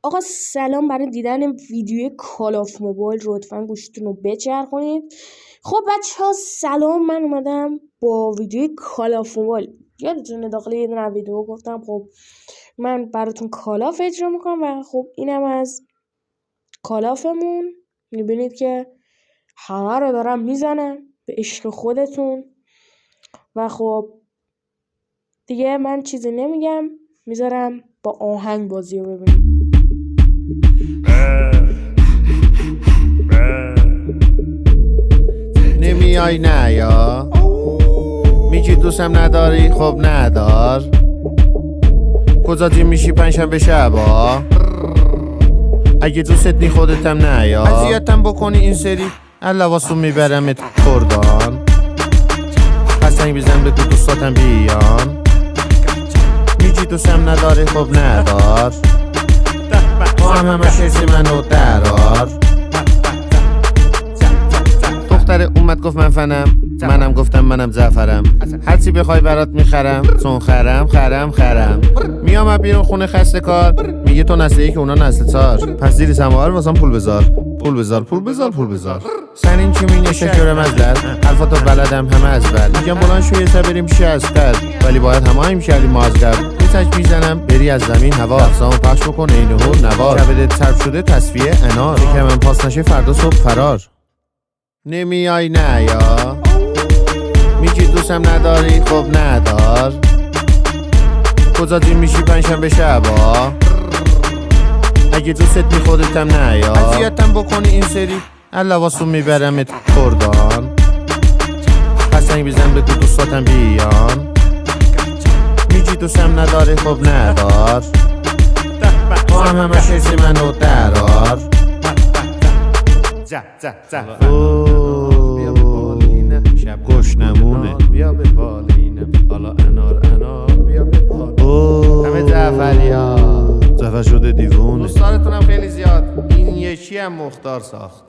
آقا سلام، برای دیدن ویدیوی کال آف موبایل لطفا گوشتون رو بچرخونید. خب بچه ها سلام، من اومدم با ویدیوی کال آف موبایل. یادتونه داخل یه دونه ویدیو گفتم خب من براتون کال آف اجرا میکنم و خب اینم از کال آفمون. میبینید که همه رو دارم میزنم به عشق خودتون و خب دیگه من چیزی نمیگم، میذارم با آهنگ بازی رو ببینید. نمیای نه یا میگی دوستم نداری، خب ندار. کجا جیم میشی پنجشنبه شبا؟ اگه دوستت نی خودتم نه یا اذیتم بکنی این سری اللواسو میبرمت کردان. پسنگ بزن بگو دوستاتم بیان. میگی دوستم نداری، خب ندار. تو همه شیرسی منو درار. دختره اومد گفت من فنم، منم گفتم منم زعفرم. هرچی بخوای برات میخرم، چون خرم میام بیرون خونه خسته کار. میگه تو نسل که اونا نسل چار. پس زیر سماور واسم پول بذار. سن این چی مینه شکر مزدر. حرفاتو بلدم همه از بل. میگم بلند شو یه بریم پیش اسکر، ولی باید هماهنگ کردیم ما از قبل. یه تک میزنم بری از زمین هوا. اقسامو پخش بکن این هور نوار. کبدت چرب شده تصفیه انار. که من پاس نشه فردا صبح فرار. نمیای نه یا میگی دوستم نداری، خب ندار. کجا جیم میشی پنجشنبه شبا؟ اگه دوستت نی خودتم نه یا اذیتم بکنی این سری اللواسو میبرمت کردان. پسنگ بزن بگو دوستاتم بیان. میگی دوستم نداری، خب ندار. تو همه شیرسی منو درار. گوش نمونه بیا به بالینه. حالا انار بیا به بالینه. همه زعفری ها زعفر شده دیوونه. دوستانتونم خیلی زیاد. این یکی هم مختار ساخت.